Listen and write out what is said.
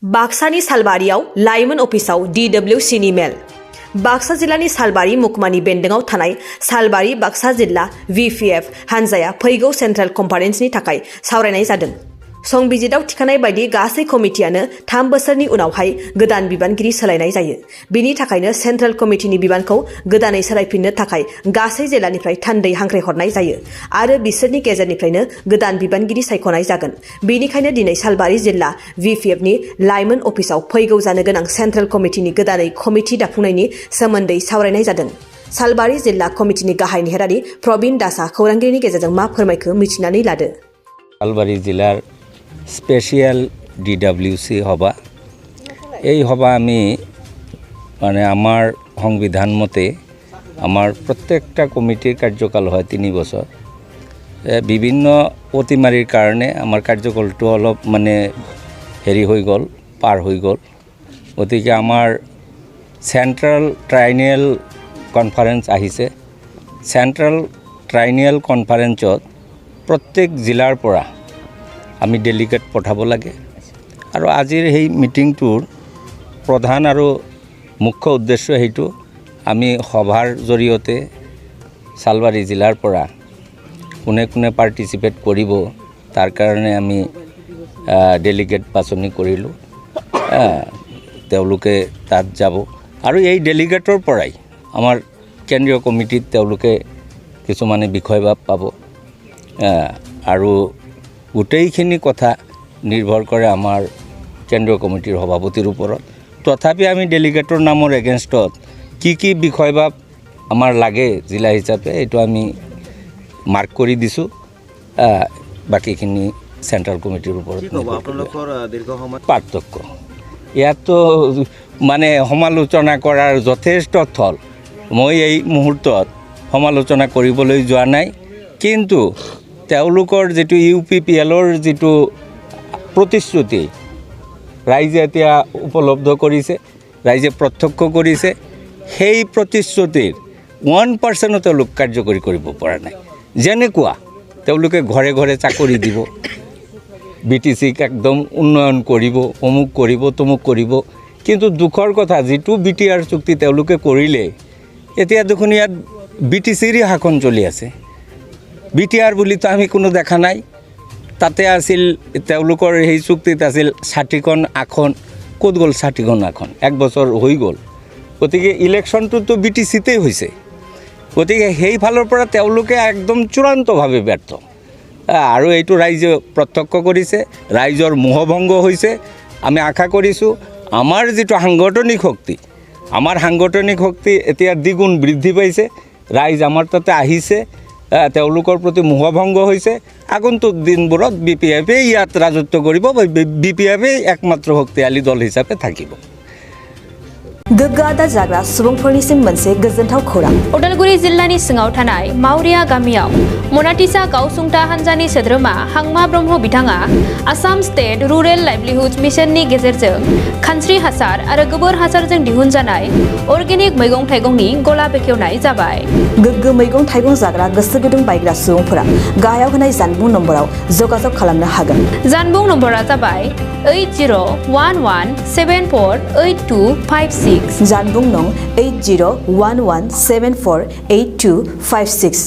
बाक्सानि सालबारियाव लाइमोन अफिसाव DWCनि मेल। बाक्सा जिल्लानि सालबारि मुखमानि बेन्दोङाव थानाय सालबारि बाक्सा जिल्ला VPF हानजाया फैगौ सेन्ट्रेल कनफारेन्सनि थाखाय सावरायनाय जादों। संबिजिराव थिखानाय बायदि गासै कमिटियानो 3 बोसोरनि उनावहाय गोदान बिबानगिरि सोलायनाय जायो। बिनि थाखायनो सेन्ट्रेल कमिटिनि बिबानखौ गोदानै सोलायफिननो थाखाय गासै जिल्लानिफ्राय थान्दै हांख्रायहरनाय जायो आरो बिसोरनि गेजेरनिफ्रायनो गोदान बिबानगिरि सायख'नाय जागोन। बेनिखायनो दिनै सालबारि जिल्ला VPFनि लाइमोन अफिसाव फैगौ जानो गोनां सेन्ट्रेल कमिटिनि गोदानै कमिटि दाफुंनायनि सोमोन्दै सावरायनाय जादों। सालबारि जिल्ला कमिटिनि गाहाय नेहारारि प्रबिन दासआ खौरांगिरिनि गेजेरजों मा फोरमायखो मिथिनानै लादो। सालबारि जिल्लार स्पेशियल DWC हबा এই হবা আমি মানে আমার সংবিধান মতে আমার প্রত্যেকটা কমিটির কার্যকাল হয় 3 বছর। বিভিন্ন অতিমারির কারণে আমার কার্যকালটো অলপ মানে হেৰি হৈ গল পাৰ হৈ গল। গতিকে আমাৰ সেন্ট্ৰাল ট্ৰাইনিয়াল কনফাৰেন্স আহিছে। সেন্ট্ৰাল ট্ৰাইনিয়াল কনফাৰেন্সত প্ৰত্যেক জিলাৰ পৰা আমি ডেলিগেট পঠাব লাগে আৰু আজিৰ এই মিটিংটোৰ প্ৰধান আৰু মুখ্য উদ্দেশ্য হেতু আমি সভাৰ জৰিয়তে সালবাৰী জিলাৰ পৰা কোনে কোনে পাৰ্টিসিপেট কৰিব তাৰ কাৰণে আমি ডেলিগেট বাছনি কৰিলোঁ। তেওঁলোকে তাত যাব আৰু এই ডেলিগেটৰ পৰাই আমাৰ কেন্দ্ৰীয় কমিটিত তেওঁলোকে কিছুমানে বিষয়ভাগ পাব আৰু গোটেইখিনি কথা নিৰ্ভৰ কৰে আমাৰ কেন্দ্ৰীয় কমিটিৰ সভাপতিৰ ওপৰত। তথাপি আমি ডেলিগেটৰ নামৰ এগেইনষ্টত কি বিষয়ভাগ আমাৰ লাগে জিলা হিচাপে এইটো আমি মাৰ্ক কৰি দিছোঁ। বাকিখিনি চেন্ট্ৰেল কমিটিৰ ওপৰত আপোনালোকৰ দীৰ্ঘ সময় পাৰ্থক্য ইয়াতো মানে সমালোচনা কৰাৰ যথেষ্ট থল। মই এই মুহূৰ্তত সমালোচনা কৰিবলৈ যোৱা নাই, কিন্তু তেওঁলোকৰ যেটো UPPLৰ যেটো প্ৰতিশ্ৰুতি ৰাইজে এতিয়া উপলব্ধ কৰিছে, ৰাইজে প্ৰত্যক্ষ কৰিছে, সেই প্ৰতিশ্ৰুতিৰ 1% তেওঁলোক কাৰ্যকৰী কৰিব পৰা নাই। যেনেকুৱা তেওঁলোকে ঘৰে ঘৰে চাকৰি দিব, BTCক একদম উন্নয়ন কৰিব, অমুক কৰিব, তমুক কৰিব, কিন্তু দুখৰ কথা যেটো BTR চুক্তি তেওঁলোকে কৰিলে এতিয়া দেখোন ইয়াত BTCৰ শাসন চলি আছে। BTR বুলি তো আমি কোনো দেখা নাই। তাতে আছিল তেওঁলোকৰ সেই চুক্তিত আছিল 60খন আসন, ক'ত গ'ল 60খন আসন? 1 বছৰ হৈ গ'ল। গতিকে ইলেকশ্যনটোতো BTCতেই হৈছে। গতিকে সেই ফালৰ পৰা তেওঁলোকে একদম চূড়ান্তভাৱে ব্যৰ্থ আৰু এইটো ৰাইজে প্ৰত্যক্ষ কৰিছে, ৰাইজৰ মোহভংগ হৈছে। আমি আশা কৰিছোঁ আমাৰ যেটো সাংগঠনিক শক্তি এতিয়া দ্বিগুণ বৃদ্ধি পাইছে। ৰাইজ আমাৰ তাতে আহিছে, তেওঁলোকৰ প্ৰতি মোহভংগ হৈছে। আগন্তুক দিনবোৰত BPF ইয়াত ৰাজত্ব কৰিব, BPF একমাত্ৰ শক্তিশালী দল হিচাপে থাকিব। गोग्गो आदार जाग्रा सुबुंफोरनिसिम मोनसे गोजोनथाव खौरां। उदालगुरि जिल्लानि सिङाव थानाय मावरिया गामियाव मनाटिसा गावसुंथा हानजानि सोद्रोमा हांमा ब्रह्म बिथाङा आसाम स्टेट रुरेल लाइवलीहुड मिशननि गेजेरजों खानस्रि हासार आरो गोबोर हासारजों दिहुनजानाय अर्गेनिक मैगं थाइगंनि गला बेखेवनाय जाबाय। गोग्गो मैगं थाइगं जाग्रा गोसो गुदुं बायग्रा सुबुंफोरा गाहायाव होनाय जानबुं नम्बराव जगाजग खालामनो हागोन। जानबुं नम्बरा जाबाय 8011748256। जानबुं नं 8011748256।